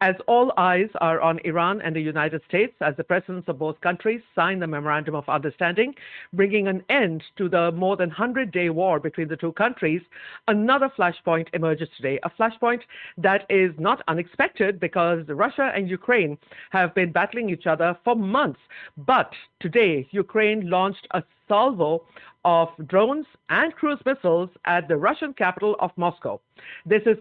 As all eyes are on Iran and the United States, as the presidents of both countries sign the Memorandum of Understanding, bringing an end to the more than 100-day war between the two countries, another flashpoint emerges today. A flashpoint that is not unexpected because Russia and Ukraine have been battling each other for months. But today, Ukraine launched a salvo of drones and cruise missiles at the Russian capital of Moscow. This is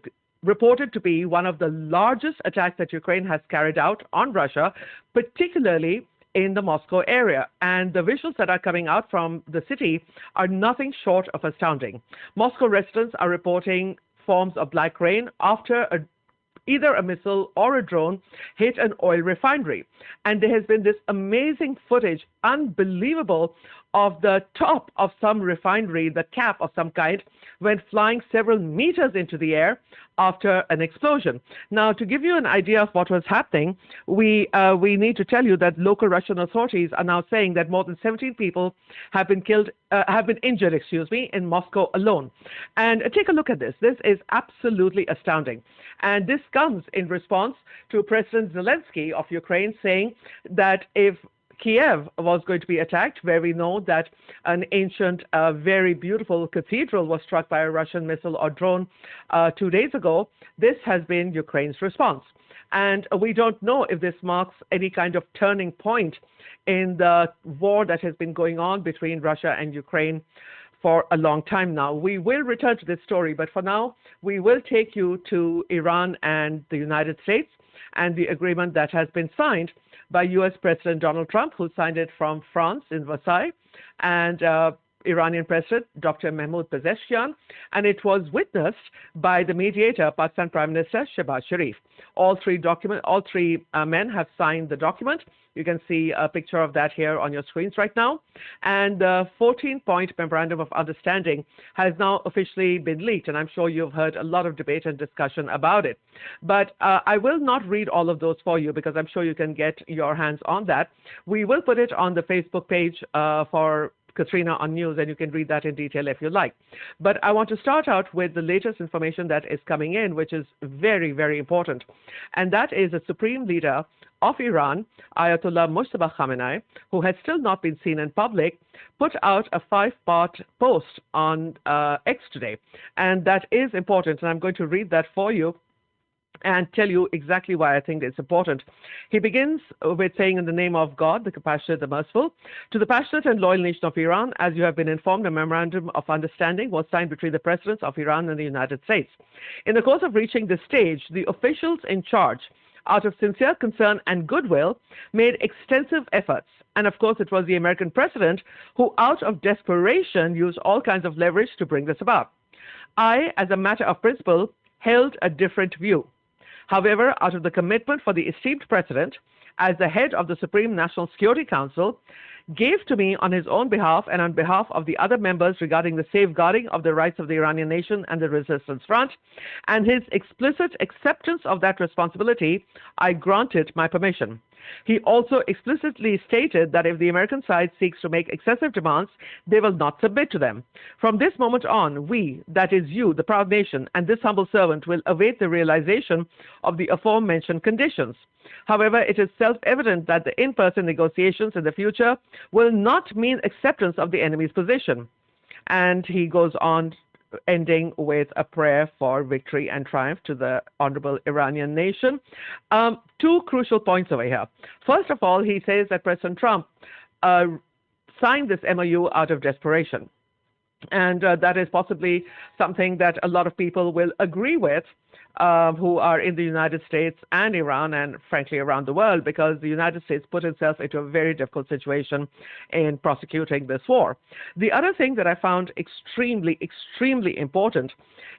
reported to be one of the largest attacks that Ukraine has carried out on Russia, particularly in the Moscow area. And the visuals that are coming out from the city are nothing short of astounding. Moscow residents are reporting forms of black rain after either a missile or a drone hit an oil refinery. And there has been this amazing footage, unbelievable, of the top of some refinery, the cap of some kind, went flying several meters into the air after an explosion. Now, to give you an idea of what was happening, we need to tell you that local Russian authorities are now saying that more than 17 people have been injured, in Moscow alone. And take a look at this. This is absolutely astounding. And this comes in response to President Zelensky of Ukraine saying that if Kiev was going to be attacked, where we know that an ancient, very beautiful cathedral was struck by a Russian missile or drone 2 days ago. This has been Ukraine's response. And we don't know if this marks any kind of turning point in the war that has been going on between Russia and Ukraine for a long time now. We will return to this story, but for now, we will take you to Iran and the United States and the agreement that has been signed by U.S. President Donald Trump, who signed it from France in Versailles, and Iranian President Dr. Mahmoud Pezeshkian, and it was witnessed by the mediator, Pakistan Prime Minister Shehbaz Sharif. All three men have signed the document. You can see a picture of that here on your screens right now. And the 14-point Memorandum of Understanding has now officially been leaked, and I'm sure you've heard a lot of debate and discussion about it. But I will not read all of those for you because I'm sure you can get your hands on that. We will put it on the Facebook page for Quatrina on News, and you can read that in detail if you like. But I want to start out with the latest information that is coming in, which is very, very important. And that is the Supreme Leader of Iran, Ayatollah Mojtaba Khamenei, who has still not been seen in public, put out a 5-part post on X today. And that is important, and I'm going to read that for you and tell you exactly why I think it's important. He begins with saying, in the name of God, the compassionate, the merciful, to the passionate and loyal nation of Iran, as you have been informed, a memorandum of understanding was signed between the presidents of Iran and the United States. In the course of reaching this stage, the officials in charge, out of sincere concern and goodwill, made extensive efforts. And of course, it was the American president who, out of desperation, used all kinds of leverage to bring this about. I, as a matter of principle, held a different view. However, out of the commitment for the esteemed president, as the head of the Supreme National Security Council, gave to me on his own behalf and on behalf of the other members regarding the safeguarding of the rights of the Iranian nation and the resistance front, and his explicit acceptance of that responsibility, I granted my permission. He also explicitly stated that if the American side seeks to make excessive demands, they will not submit to them. From this moment on, we, that is you, the proud nation, and this humble servant will await the realization of the aforementioned conditions. However, it is self-evident that the in-person negotiations in the future will not mean acceptance of the enemy's position. And he goes on, ending with a prayer for victory and triumph to the honorable Iranian nation. Two crucial points over here. First of all, he says that President Trump signed this MoU out of desperation. And that is possibly something that a lot of people will agree with who are in the United States and Iran and frankly around the world, because the United States put itself into a very difficult situation in prosecuting this war. The other thing that I found extremely, extremely important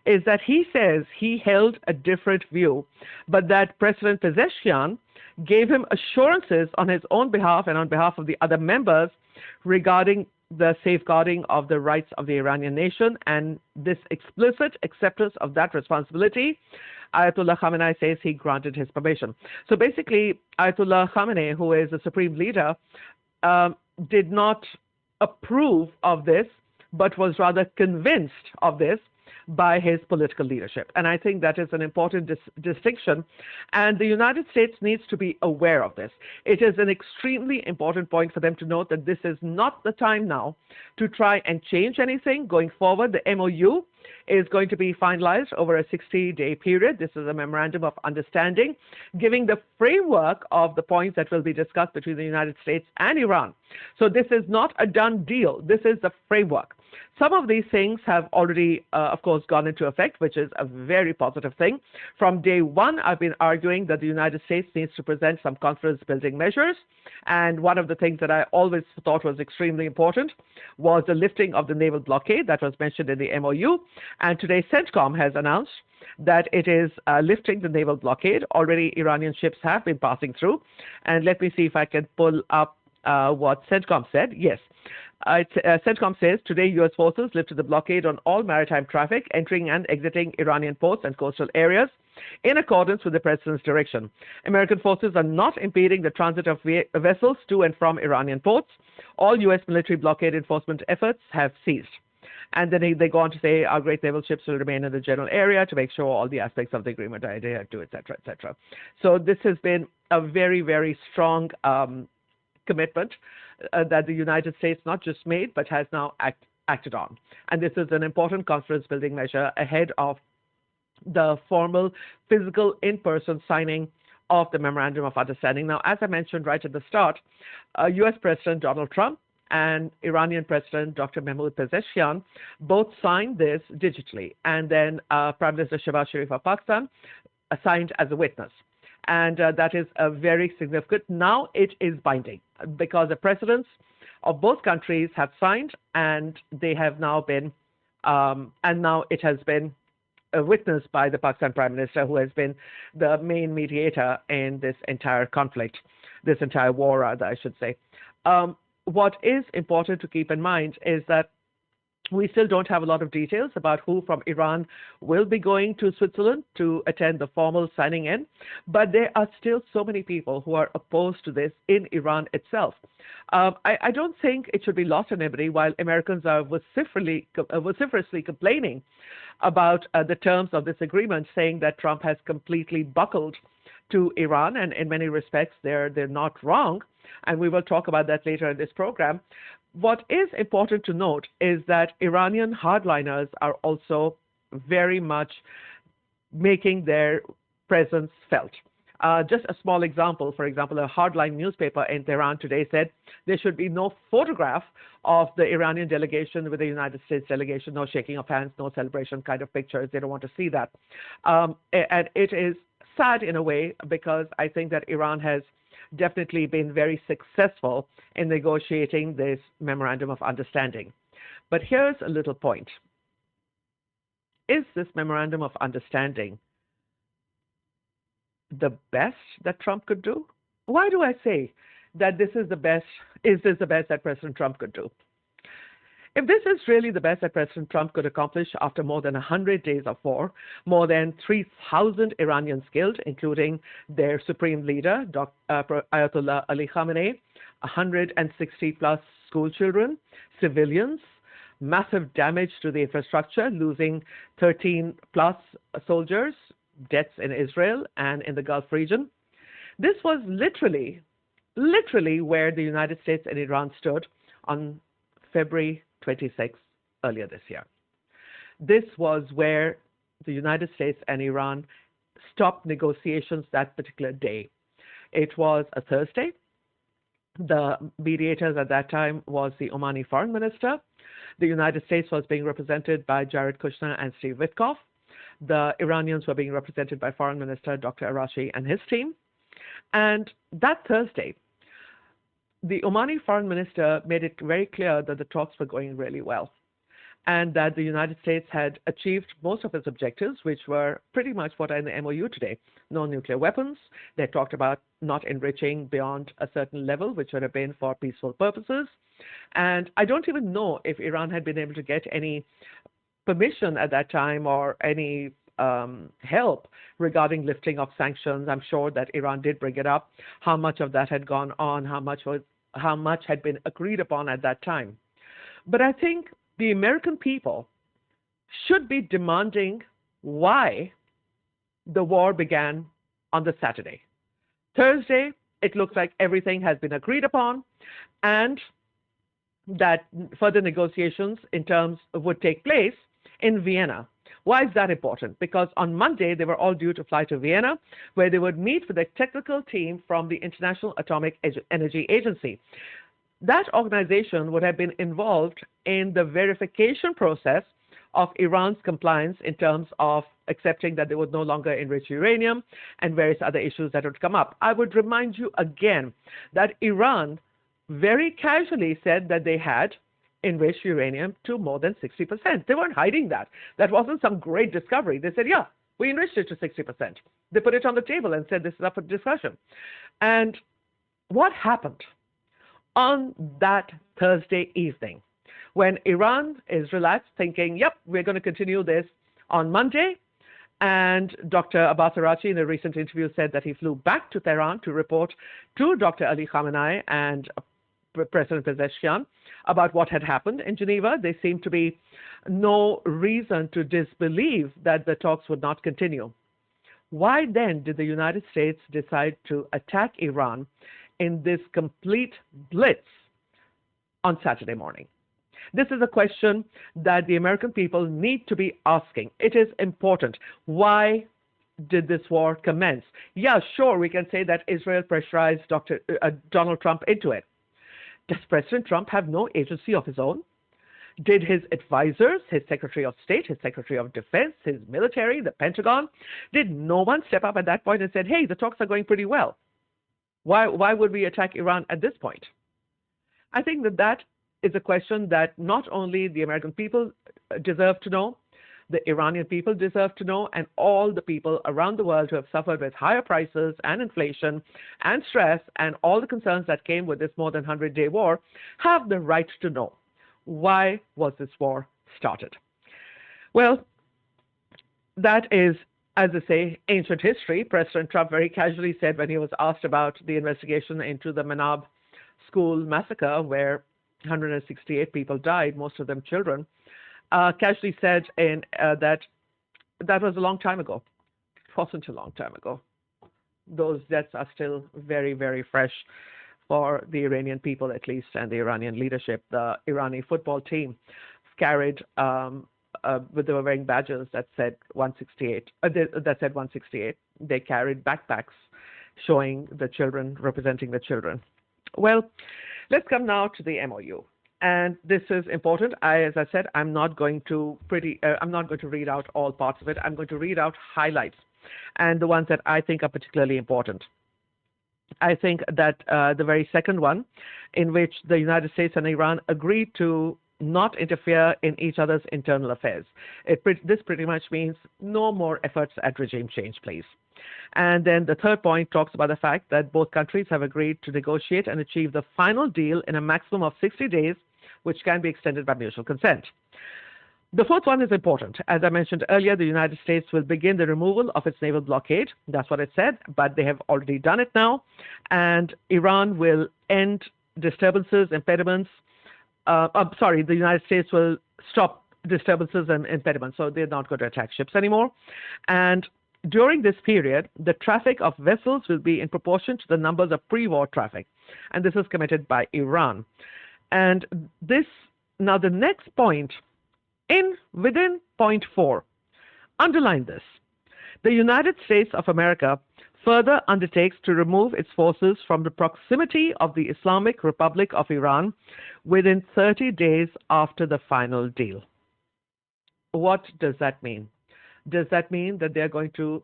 is that he says he held a different view, but that President Pezeshkian gave him assurances on his own behalf and on behalf of the other members regarding the safeguarding of the rights of the Iranian nation, and this explicit acceptance of that responsibility, Ayatollah Khamenei says he granted his permission. So basically, Ayatollah Khamenei, who is the supreme leader, did not approve of this, but was rather convinced of this by his political leadership. And I think that is an important distinction. And the United States needs to be aware of this. It is an extremely important point for them to note that this is not the time now to try and change anything going forward. The MOU is going to be finalized over a 60-day period. This is a memorandum of understanding, giving the framework of the points that will be discussed between the United States and Iran. So this is not a done deal. This is the framework. Some of these things have already, of course, gone into effect, which is a very positive thing. From day one, I've been arguing that the United States needs to present some confidence-building measures. And one of the things that I always thought was extremely important was the lifting of the naval blockade that was mentioned in the MOU. And today, CENTCOM has announced that it is lifting the naval blockade. Already, Iranian ships have been passing through. And let me see if I can pull up what CENTCOM said. Yes. CENTCOM says, today U.S. forces lifted the blockade on all maritime traffic entering and exiting Iranian ports and coastal areas in accordance with the President's direction. American forces are not impeding the transit of vessels to and from Iranian ports. All U.S. military blockade enforcement efforts have ceased. And then they go on to say our great naval ships will remain in the general area to make sure all the aspects of the agreement are adhered to, et cetera, et cetera. So this has been a very, very strong commitment that the United States not just made, but has now acted on. And this is an important confidence-building measure ahead of the formal, physical, in-person signing of the Memorandum of Understanding. Now, as I mentioned right at the start, U.S. President Donald Trump and Iranian President Dr. Mahmoud Pezeshkian both signed this digitally. And then Prime Minister Shehbaz Sharif of Pakistan signed as a witness. And that is very significant. Now it is binding because the presidents of both countries have signed, and they have now been, and now it has been witnessed by the Pakistan Prime Minister, who has been the main mediator in this entire conflict, this entire war, rather, I should say. What is important to keep in mind is that we still don't have a lot of details about who from Iran will be going to Switzerland to attend the formal signing in, but there are still so many people who are opposed to this in Iran itself. I don't think it should be lost on anybody while Americans are vociferously complaining about the terms of this agreement, saying that Trump has completely buckled to Iran, and in many respects they're not wrong, and we will talk about that later in this program. What is important to note is that Iranian hardliners are also very much making their presence felt. Just a small example, for example, a hardline newspaper in Tehran today said there should be no photograph of the Iranian delegation with the United States delegation, no shaking of hands, no celebration kind of pictures. They don't want to see that. And it is sad in a way because I think that Iran has definitely been very successful in negotiating this Memorandum of Understanding. But here's a little point. Is this Memorandum of Understanding the best that Trump could do? Why do I say that this is the best? Is this the best that President Trump could do? If this is really the best that President Trump could accomplish after more than 100 days of war, more than 3,000 Iranians killed, including their supreme leader, Ayatollah Ali Khamenei, 160 plus school children, civilians, massive damage to the infrastructure, losing 13 plus soldiers, deaths in Israel and in the Gulf region. This was literally where the United States and Iran stood on February 26th earlier this year. This was where the United States and Iran stopped negotiations that particular day. It was a Thursday. The mediators at that time was the Omani foreign minister. The United States was being represented by Jared Kushner and Steve Witkoff. The Iranians were being represented by Foreign Minister Dr. Arashi and his team. And that Thursday, the Omani foreign minister made it very clear that the talks were going really well and that the United States had achieved most of its objectives, which were pretty much what are in the MOU today. No nuclear weapons. They talked about not enriching beyond a certain level, which would have been for peaceful purposes. And I don't even know if Iran had been able to get any permission at that time or any help regarding lifting of sanctions. I'm sure that Iran did bring it up, how much of that had gone on, how much had been agreed upon at that time. But I think the American people should be demanding why the war began on the Saturday. Thursday, it looks like everything has been agreed upon, and that further negotiations in terms would take place in Vienna. Why is that important? Because on Monday, they were all due to fly to Vienna, where they would meet with a technical team from the International Atomic Energy Agency. That organization would have been involved in the verification process of Iran's compliance in terms of accepting that they would no longer enrich uranium and various other issues that would come up. I would remind you again that Iran very casually said that they had enriched uranium to more than 60%. They weren't hiding that. That wasn't some great discovery. They said, yeah, we enriched it to 60%. They put it on the table and said, this is up for discussion. And what happened on that Thursday evening when Iran is relaxed, thinking, yep, we're going to continue this on Monday? And Dr. Abbas Araghchi in a recent interview said that he flew back to Tehran to report to Dr. Ali Khamenei and President Pezeshkian about what had happened in Geneva. There seemed to be no reason to disbelieve that the talks would not continue. Why then did the United States decide to attack Iran in this complete blitz on Saturday morning? This is a question that the American people need to be asking. It is important. Why did this war commence? Yeah, sure, we can say that Israel pressurized Donald Trump into it. Does President Trump have no agency of his own? Did his advisors, his Secretary of State, his Secretary of Defense, his military, the Pentagon, did no one step up at that point and said, hey, the talks are going pretty well? Why would we attack Iran at this point? I think that is a question that not only the American people deserve to know, the Iranian people deserve to know, and all the people around the world who have suffered with higher prices and inflation and stress and all the concerns that came with this more than 100-day war have the right to know. Why was this war started? Well, that is, as I say, ancient history. President Trump very casually said when he was asked about the investigation into the Manab school massacre, where 168 people died, most of them children, casually said that was a long time ago. It wasn't a long time ago. Those deaths are still very, very fresh for the Iranian people, at least, and the Iranian leadership. The Irani football team carried, they were wearing badges that said 168. That said 168. They carried backpacks showing the children, representing the children. Well, let's come now to the MoU. And this is important. As I said, I'm not going to read out all parts of it. I'm going to read out highlights and the ones that I think are particularly important. I think that the very second one, in which the United States and Iran agreed to not interfere in each other's internal affairs. This pretty much means no more efforts at regime change, please. And then the third point talks about the fact that both countries have agreed to negotiate and achieve the final deal in a maximum of 60 days, which can be extended by mutual consent. The fourth one is important. As I mentioned earlier, the United States will begin the removal of its naval blockade. That's what it said, but they have already done it now. And Iran will end disturbances, impediments. The United States will stop disturbances and impediments, so they're not going to attack ships anymore. And during this period, the traffic of vessels will be in proportion to the numbers of pre-war traffic. And this is committed by Iran. And now the next point, within point 4, underline this. The United States of America further undertakes to remove its forces from the proximity of the Islamic Republic of Iran within 30 days after the final deal. What does that mean? Does that mean that they're going to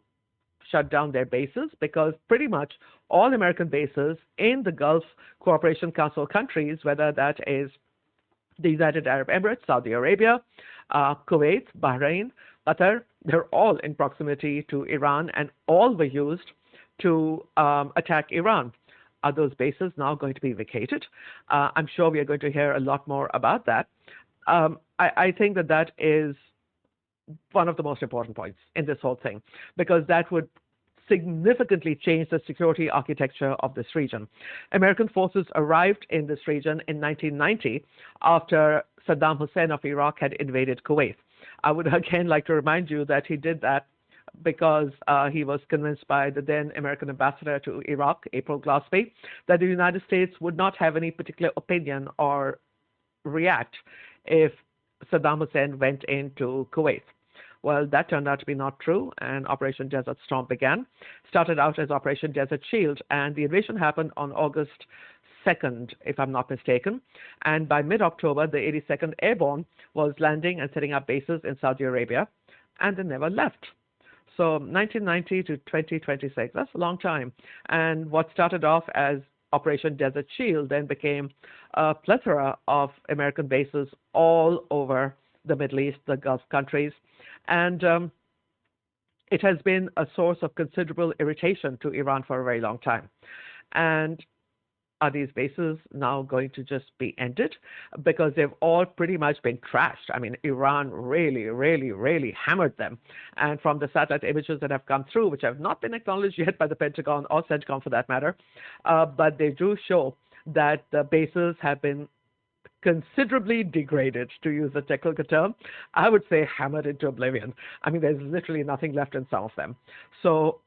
shut down their bases? Because pretty much all American bases in the Gulf Cooperation Council countries, whether that is the United Arab Emirates, Saudi Arabia, Kuwait, Bahrain, Qatar, they're all in proximity to Iran, and all were used to attack Iran. Are those bases now going to be vacated? I'm sure we are going to hear a lot more about that. I think that is one of the most important points in this whole thing, because that would significantly changed the security architecture of this region. American forces arrived in this region in 1990 after Saddam Hussein of Iraq had invaded Kuwait. I would again like to remind you that he did that because he was convinced by the then American ambassador to Iraq, April Glaspie, that the United States would not have any particular opinion or react if Saddam Hussein went into Kuwait. Well, that turned out to be not true, and Operation Desert Storm began. Started out as Operation Desert Shield, and the invasion happened on August 2nd, if I'm not mistaken. And by mid-October, the 82nd Airborne was landing and setting up bases in Saudi Arabia, and they never left. So 1990 to 2026, that's a long time. And what started off as Operation Desert Shield then became a plethora of American bases all over the Middle East, the Gulf countries. And it has been a source of considerable irritation to Iran for a very long time. And are these bases now going to just be ended? Because they've all pretty much been trashed. I mean, Iran really hammered them. And from the satellite images that have come through, which have not been acknowledged yet by the Pentagon or CENTCOM for that matter, but they do show that the bases have been considerably degraded, to use a technical term. I would say hammered into oblivion. I mean, there's literally nothing left in some of them. So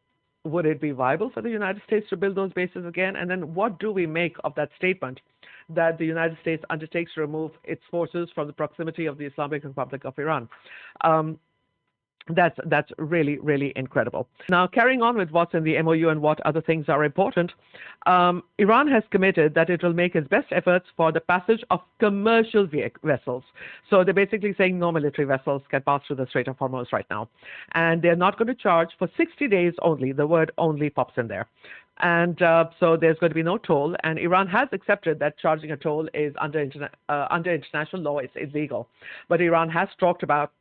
would it be viable for the United States to build those bases again? And then what do we make of that statement that the United States undertakes to remove its forces from the proximity of the Islamic Republic of Iran? That's really incredible. Now, carrying on with what's in the MOU and what other things are important, Iran has committed that it will make its best efforts for the passage of commercial vessels. So they're basically saying no military vessels can pass through the Strait of Hormuz right now. And they're not going to charge for 60 days only. The word only pops in there. And so there's going to be no toll. And Iran has accepted that charging a toll is under international law, it's illegal. But Iran has talked about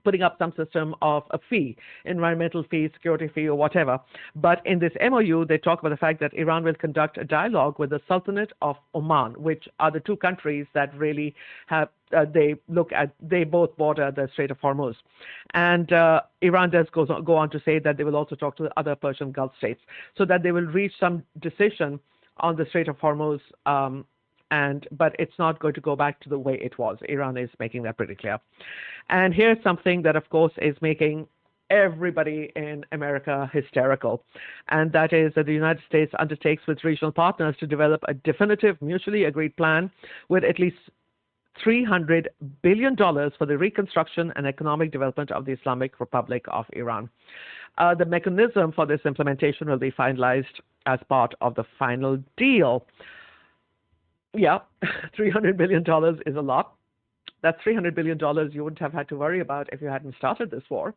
putting up some system of a fee, environmental fee, security fee, or whatever. But in this MOU, they talk about the fact that Iran will conduct a dialogue with the Sultanate of Oman, which are the two countries that really have, they both border the Strait of Hormuz. And Iran does go on to say that they will also talk to the other Persian Gulf states so that they will reach some decision on the Strait of Hormuz, but it's not going to go back to the way it was. Iran is making that pretty clear. And here's something that, of course, is making everybody in America hysterical, and that is that the United States undertakes with regional partners to develop a definitive, mutually agreed plan with at least $300 billion for the reconstruction and economic development of the Islamic Republic of Iran. The mechanism for this implementation will be finalized as part of the final deal. Yeah, $300 billion is a lot. That's $300 billion you wouldn't have had to worry about if you hadn't started this war.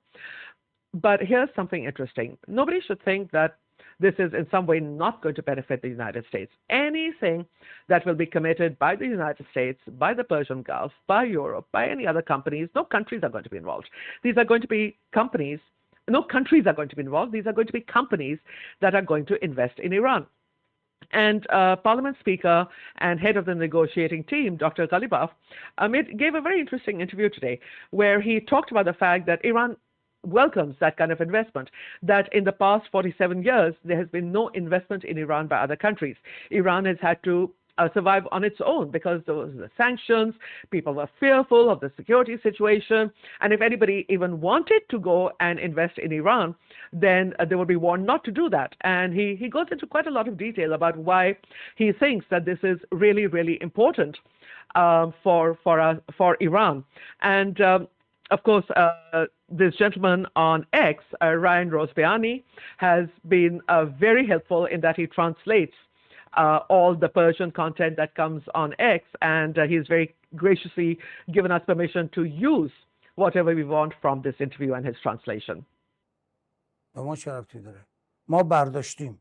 But here's something interesting. Nobody should think that this is in some way not going to benefit the United States. Anything that will be committed by the United States, by the Persian Gulf, by Europe, by any other companies, no countries are going to be involved. These are going to be companies, no countries are going to be involved. These are going to be companies that are going to invest in Iran. And Parliament Speaker and head of the negotiating team, Dr. Ghalibaf, gave a very interesting interview today where he talked about the fact that Iran welcomes that kind of investment, that in the past 47 years, there has been no investment in Iran by other countries. Iran has had to survive on its own because there was the sanctions, people were fearful of the security situation, and if anybody even wanted to go and invest in Iran, then they would be warned not to do that. And he goes into quite a lot of detail about why he thinks that this is really important for Iran. And of course, this gentleman on X, Ryan Rosbiani, has been very helpful in that he translates all the Persian content that comes on X, and he's very graciously given us permission to use whatever we want from this interview and his translation. ما چه ربطی داره؟ ما برداشتیم.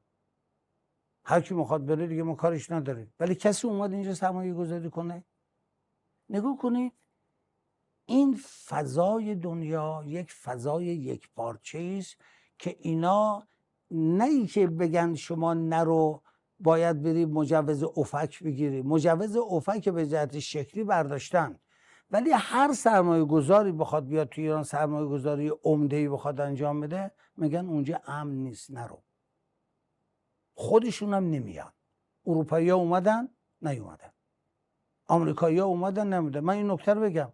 هر کی میخواد بره دیگه ما کارش نداریم. ولی کسی اومد اینجا سرمایه گذاری کنه؟ نگاه کنید این فضای دنیا یک فضای یک پارچه است که اینا نه ای که بگن شما نرو باید بری مجوز افک بگیری. مجوز افک به جهت شکلی برداشتن ولی هر سرمایه گذاری بخواد بیاد تو ایران سرمایه گذاری عمده‌ای بخواد انجام بده میگن اونجا امن نیست نرو. خودشون هم نمیان. اروپایی‌ها اومدن نیومدن، آمریکایی‌ها اومدن نمیدن. من این نکته رو بگم،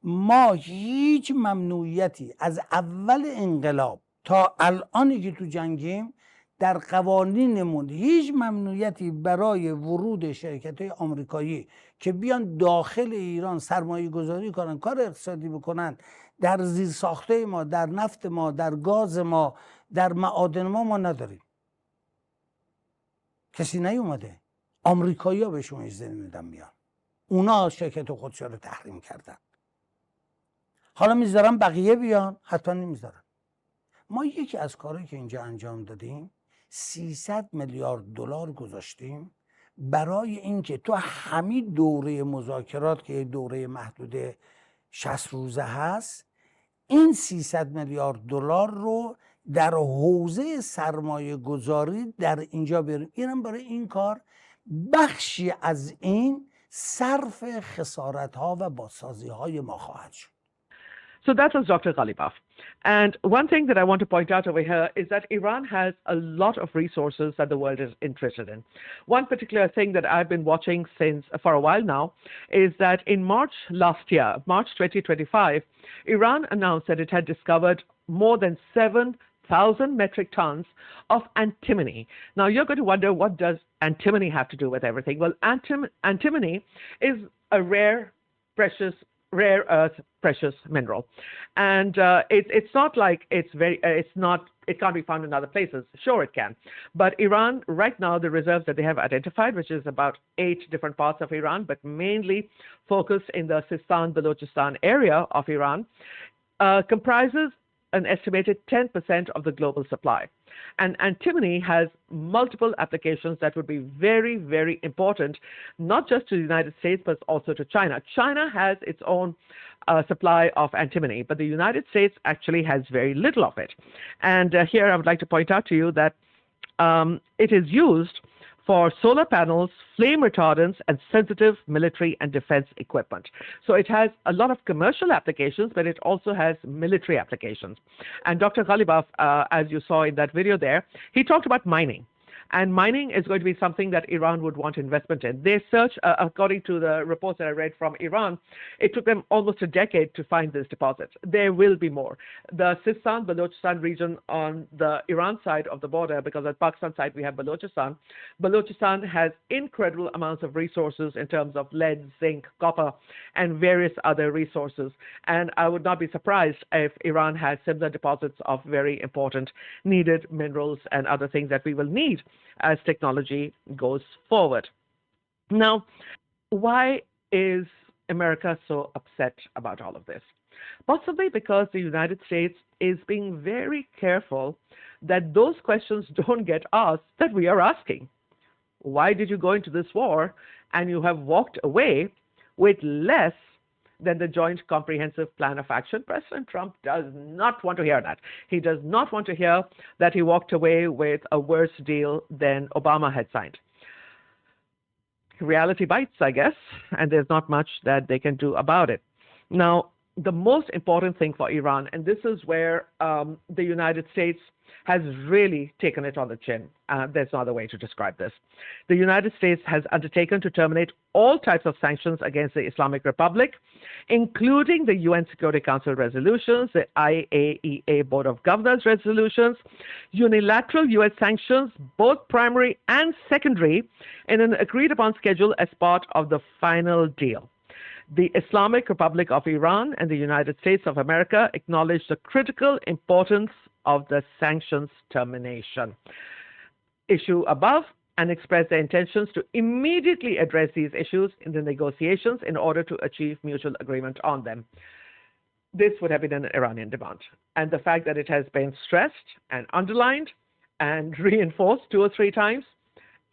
ما هیچ ممنوعیتی از اول انقلاب تا الانی که تو جنگیم در قوانینمون هیچ ممنوعیتی برای ورود شرکت‌های آمریکایی که بیان داخل ایران سرمایه گذاری کنن، کار اقتصادی بکنن در زیرساخت‌های ما، در نفت ما، در گاز ما، در معادن ما نداریم. کسی نیومده. آمریکایی‌ها بهشون اجازه نمیدن بیان. اونا شرکت خودشون رو تحریم کردن. حالا میذارن بقیه بیان؟ حتما نمیذارن. ما یکی از کارهایی که اینجا انجام دادیم 300 میلیارد دلار گذاشتیم برای اینکه تو همین دوره مذاکرات که دوره محدود 60 روزه هست، این 300 میلیارد دلار رو در حوزه سرمایه گذاری در اینجا بریم. اینم برای این کار بخشی از این صرف خسارت ها و بازسازی های ما خواهد شد. So that was Dr. Ghalibaf. And one thing that I want to point out over here is that Iran has a lot of resources that the world is interested in. One particular thing that I've been watching for a while now is that in March last year, March 2025, Iran announced that it had discovered more than 7,000 metric tons of antimony. Now you're going to wonder, what does antimony have to do with everything? Well, antimony is a rare earth precious mineral, and it's not like it can't be found in other places. Sure, it can, but Iran right now, the reserves that they have identified, which is about 8 different parts of Iran, but mainly focused in the Sistan Balochistan area of Iran, comprises an estimated 10% of the global supply. And antimony has multiple applications that would be very, very important, not just to the United States, but also to China. China has its own supply of antimony, but the United States actually has very little of it. And here I would like to point out to you that it is used for solar panels, flame retardants, and sensitive military and defense equipment. So it has a lot of commercial applications, but it also has military applications. And Dr. Ghalibaf, as you saw in that video there, he talked about mining. And mining is going to be something that Iran would want investment in. They search, according to the reports that I read from Iran, it took them almost a decade to find this deposit. There will be more. The Sistan Balochistan region on the Iran side of the border, because on the Pakistan side we have Balochistan. Balochistan has incredible amounts of resources in terms of lead, zinc, copper, and various other resources. And I would not be surprised if Iran has similar deposits of very important needed minerals and other things that we will need as technology goes forward. Now, why is America so upset about all of this? Possibly because the United States is being very careful that those questions don't get asked that we are asking. Why did you go into this war and you have walked away with less than the Joint Comprehensive Plan of Action? President Trump does not want to hear that. He does not want to hear that he walked away with a worse deal than Obama had signed. Reality bites, I guess, and there's not much that they can do about it. Now, the most important thing for Iran, and this is where the United States has really taken it on the chin. There's no other way to describe this. The United States has undertaken to terminate all types of sanctions against the Islamic Republic, including the UN Security Council resolutions, the IAEA Board of Governors resolutions, unilateral US sanctions, both primary and secondary, in an agreed upon schedule as part of the final deal. The Islamic Republic of Iran and the United States of America acknowledge the critical importance of the sanctions termination issue above and express their intentions to immediately address these issues in the negotiations in order to achieve mutual agreement on them. This would have been an Iranian demand. And the fact that it has been stressed and underlined and reinforced 2 or 3 times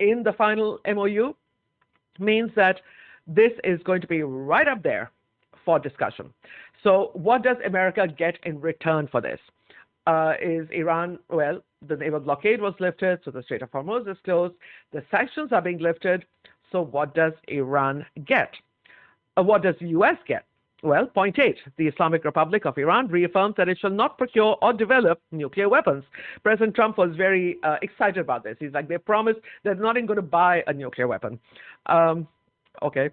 in the final MoU means that this is going to be right up there for discussion. So what does America get in return for this? Is Iran, well, the naval blockade was lifted, so the Strait of Hormuz is closed. The sanctions are being lifted. So what does Iran get? What does the U.S. get? Well, point 8, the Islamic Republic of Iran reaffirms that it shall not procure or develop nuclear weapons. President Trump was very excited about this. He's like, they promised they're not even going to buy a nuclear weapon. Okay.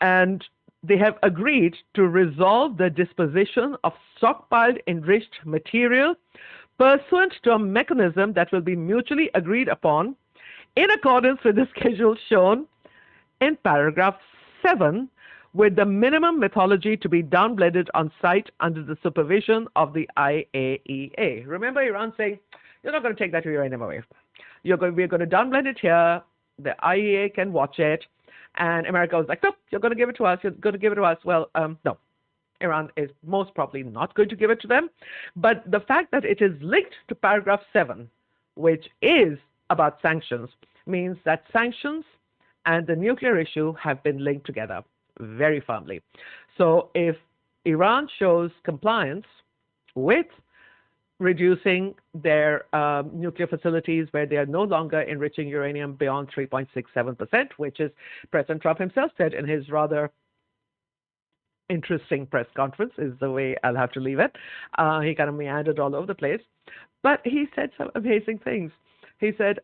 And they have agreed to resolve the disposition of stockpiled enriched material pursuant to a mechanism that will be mutually agreed upon in accordance with the schedule shown in paragraph 7, with the minimum methodology to be downblended on site under the supervision of the IAEA. Remember Iran saying, you're not going to take that uranium away. We're going to downblend it here. The IAEA can watch it. And America was like, no, you're going to give it to us. You're going to give it to us. Well, no. Iran is most probably not going to give it to them. But the fact that it is linked to paragraph 7, which is about sanctions, means that sanctions and the nuclear issue have been linked together very firmly. So if Iran shows compliance with reducing their nuclear facilities where they are no longer enriching uranium beyond 3.67%, which is President Trump himself said in his rather interesting press conference, is the way I'll have to leave it. He kind of meandered all over the place, but he said some amazing things. He said,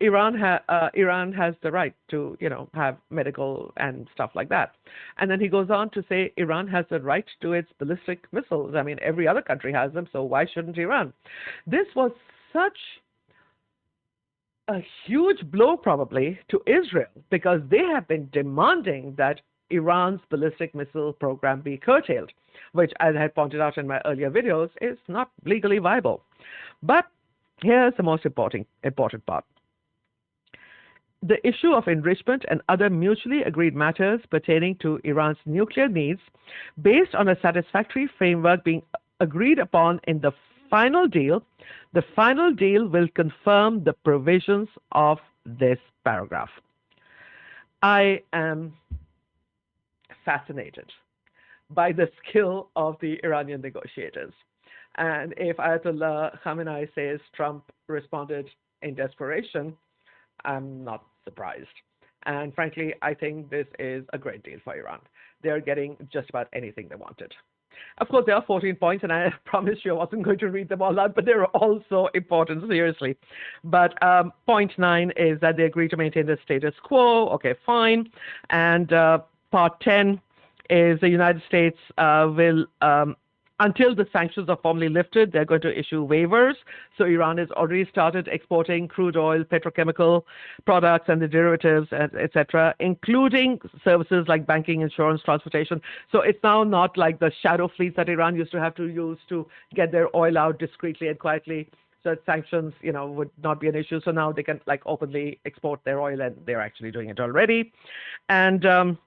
Iran has the right to, have medical and stuff like that. And then he goes on to say Iran has the right to its ballistic missiles. I mean, every other country has them, so why shouldn't Iran? This was such a huge blow probably to Israel, because they have been demanding that Iran's ballistic missile program be curtailed, which, as I had pointed out in my earlier videos, is not legally viable. But here's the most important part. The issue of enrichment and other mutually agreed matters pertaining to Iran's nuclear needs, based on a satisfactory framework being agreed upon in the final deal will confirm the provisions of this paragraph. I am fascinated by the skill of the Iranian negotiators. And if Ayatollah Khamenei says Trump responded in desperation, I'm not surprised. And frankly, I think this is a great deal for Iran. They're getting just about anything they wanted. Of course, there are 14 points, and I promised you I wasn't going to read them all out, but they're all so important, seriously. But point 9 is that they agree to maintain the status quo. Okay, fine. And part 10 is the United States will until the sanctions are formally lifted, they're going to issue waivers. So Iran has already started exporting crude oil, petrochemical products, and the derivatives, etc., including services like banking, insurance, transportation. So it's now not like the shadow fleets that Iran used to have to use to get their oil out discreetly and quietly. So sanctions, would not be an issue. So now they can openly export their oil, and they're actually doing it already. And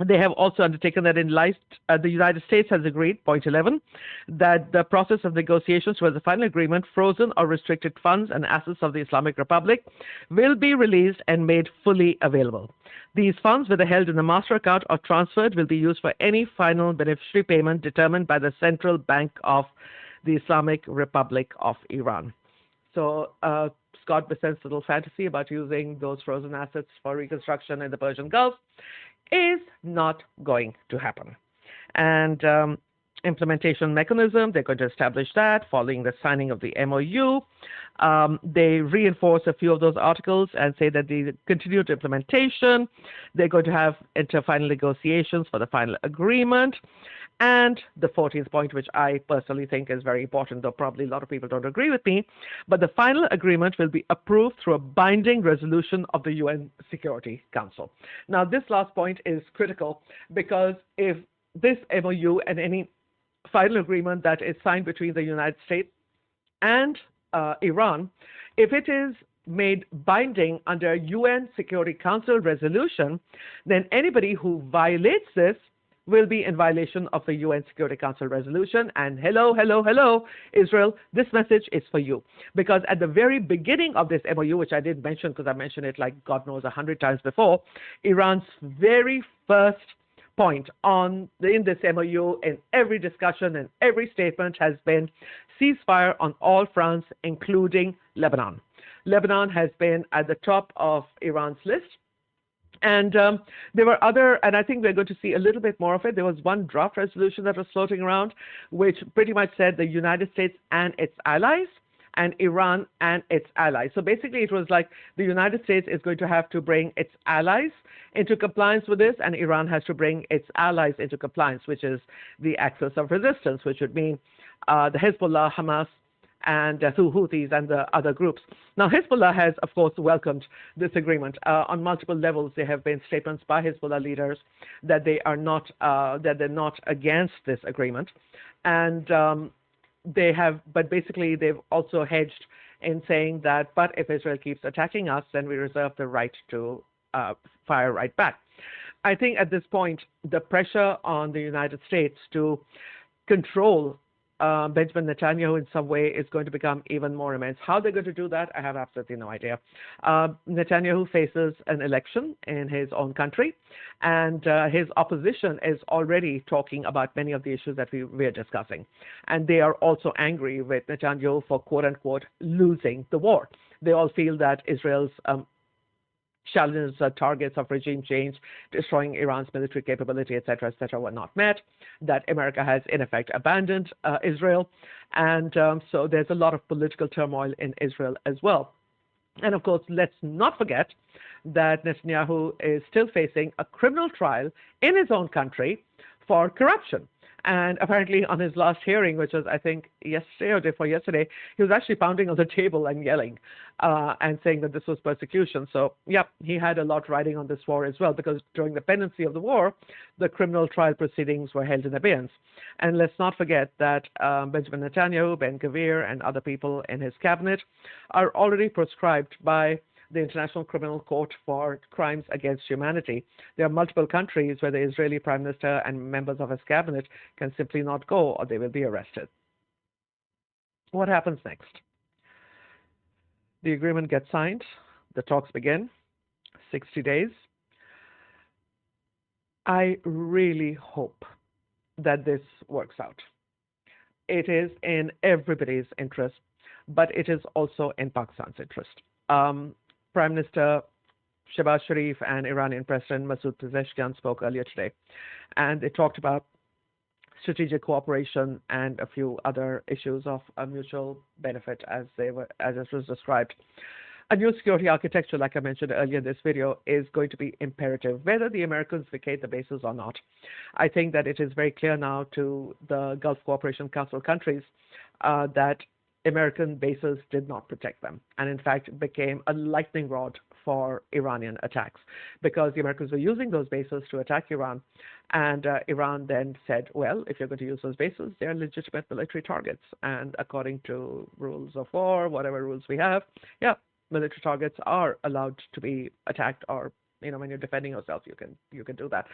they have also undertaken that the United States has agreed, point 11, that the process of negotiations towards the final agreement, frozen or restricted funds and assets of the Islamic Republic will be released and made fully available. These funds, whether held in the master account or transferred, will be used for any final beneficiary payment determined by the Central Bank of the Islamic Republic of Iran. So Scott Bessent's little fantasy about using those frozen assets for reconstruction in the Persian Gulf is not going to happen. And implementation mechanism, they're going to establish that following the signing of the MoU. They reinforce a few of those articles and say that the continued implementation, they're going to enter final negotiations for the final agreement. And the 14th point, which I personally think is very important, though probably a lot of people don't agree with me, but the final agreement will be approved through a binding resolution of the UN Security Council. Now, this last point is critical, because if this MoU and any final agreement that is signed between the United States and Iran, if it is made binding under UN Security Council resolution, then anybody who violates this will be in violation of the UN Security Council resolution. And hello, Israel, this message is for you. Because at the very beginning of this MoU, which I didn't mention because I mentioned it like God knows 100 times before, Iran's very first point in this MoU, in every discussion and every statement, has been ceasefire on all fronts, including Lebanon. Lebanon has been at the top of Iran's list. And there were other, and I think we're going to see a little bit more of it. There was one draft resolution that was floating around, which pretty much said the United States and its allies, and Iran and its allies. So basically, it was like the United States is going to have to bring its allies into compliance with this, and Iran has to bring its allies into compliance, which is the axis of resistance, which would mean the Hezbollah, Hamas, and the Houthis and the other groups. Now, Hezbollah has, of course, welcomed this agreement. On multiple levels, there have been statements by Hezbollah leaders that they are not, that they're not against this agreement, and they have, but basically they've also hedged in saying that, but if Israel keeps attacking us, then we reserve the right to fire right back. I think at this point, the pressure on the United States to control Benjamin Netanyahu in some way is going to become even more immense. How they're going to do that, I have absolutely no idea. Netanyahu faces an election in his own country, and his opposition is already talking about many of the issues that we are discussing. And they are also angry with Netanyahu for, quote unquote, losing the war. They all feel that Israel's challenges, targets of regime change, destroying Iran's military capability, et cetera, were not met, that America has, in effect, abandoned Israel. And so there's a lot of political turmoil in Israel as well. And of course, let's not forget that Netanyahu is still facing a criminal trial in his own country for corruption. And apparently on his last hearing, which was, I think, yesterday or day before yesterday, he was actually pounding on the table and yelling and saying that this was persecution. So, yeah, he had a lot riding on this war as well, because during the pendency of the war, the criminal trial proceedings were held in abeyance. And let's not forget that Benjamin Netanyahu, Ben Gvir, and other people in his cabinet are already proscribed by the International Criminal Court for crimes against humanity. There are multiple countries where the Israeli Prime Minister and members of his cabinet can simply not go, or they will be arrested. What happens next? The agreement gets signed, the talks begin, 60 days. I really hope that this works out. It is in everybody's interest, but it is also in Pakistan's interest. Prime Minister Shehbaz Sharif and Iranian President Masoud Pezeshkian spoke earlier today, and they talked about strategic cooperation and a few other issues of mutual benefit, as it was described. A new security architecture, like I mentioned earlier in this video, is going to be imperative, whether the Americans vacate the bases or not. I think that it is very clear now to the Gulf Cooperation Council countries that American bases did not protect them, and in fact became a lightning rod for Iranian attacks, because the Americans were using those bases to attack Iran, and Iran then said, well, if you're going to use those bases, they're legitimate military targets, and according to rules of war, whatever rules we have, yeah, military targets are allowed to be attacked, or when you're defending yourself, you can do that.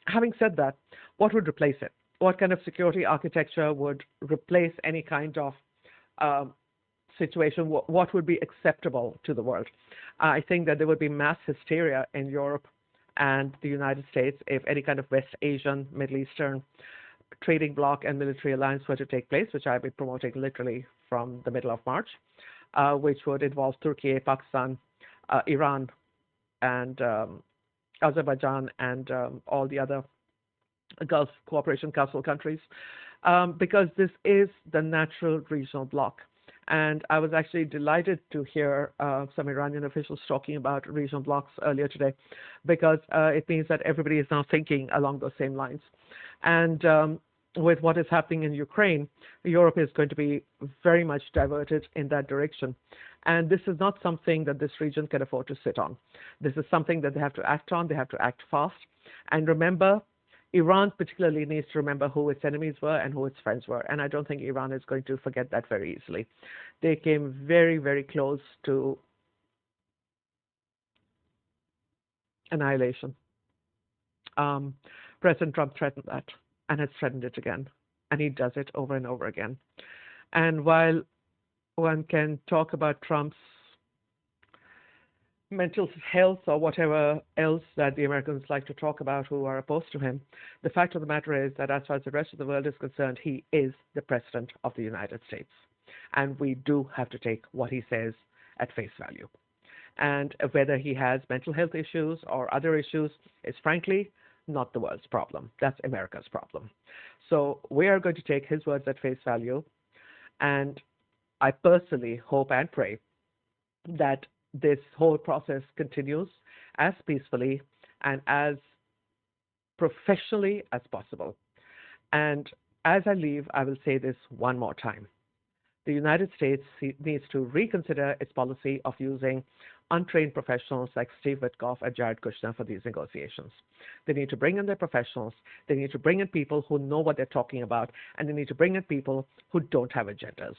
Having said that, what would replace it? What kind of security architecture would replace any kind of situation? What would be acceptable to the world? I think that there would be mass hysteria in Europe and the United States if any kind of West Asian, Middle Eastern trading bloc and military alliance were to take place, which I've been promoting literally from the middle of March, which would involve Turkey, Pakistan, Iran, and Azerbaijan, and all the other Gulf Cooperation Council countries, because this is the natural regional bloc. And I was actually delighted to hear some Iranian officials talking about regional blocs earlier today, because it means that everybody is now thinking along those same lines. And with what is happening in Ukraine, Europe is going to be very much diverted in that direction. And this is not something that this region can afford to sit on. This is something that they have to act on. They have to act fast. And remember, Iran particularly needs to remember who its enemies were and who its friends were. And I don't think Iran is going to forget that very easily. They came very, very close to annihilation. President Trump threatened that and has threatened it again. And he does it over and over again. And while one can talk about Trump's mental health or whatever else that the Americans like to talk about who are opposed to him, the fact of the matter is that as far as the rest of the world is concerned, he is the President of the United States. And we do have to take what he says at face value. And whether he has mental health issues or other issues is frankly not the world's problem. That's America's problem. So we are going to take his words at face value. And I personally hope and pray that this whole process continues as peacefully and as professionally as possible. And as I leave, I will say this one more time. The United States needs to reconsider its policy of using untrained professionals like Steve Witkoff and Jared Kushner for these negotiations. They need to bring in their professionals. They need to bring in people who know what they're talking about, and they need to bring in people who don't have agendas.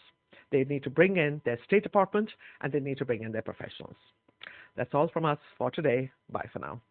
They need to bring in their State Department, and they need to bring in their professionals. That's all from us for today. Bye for now.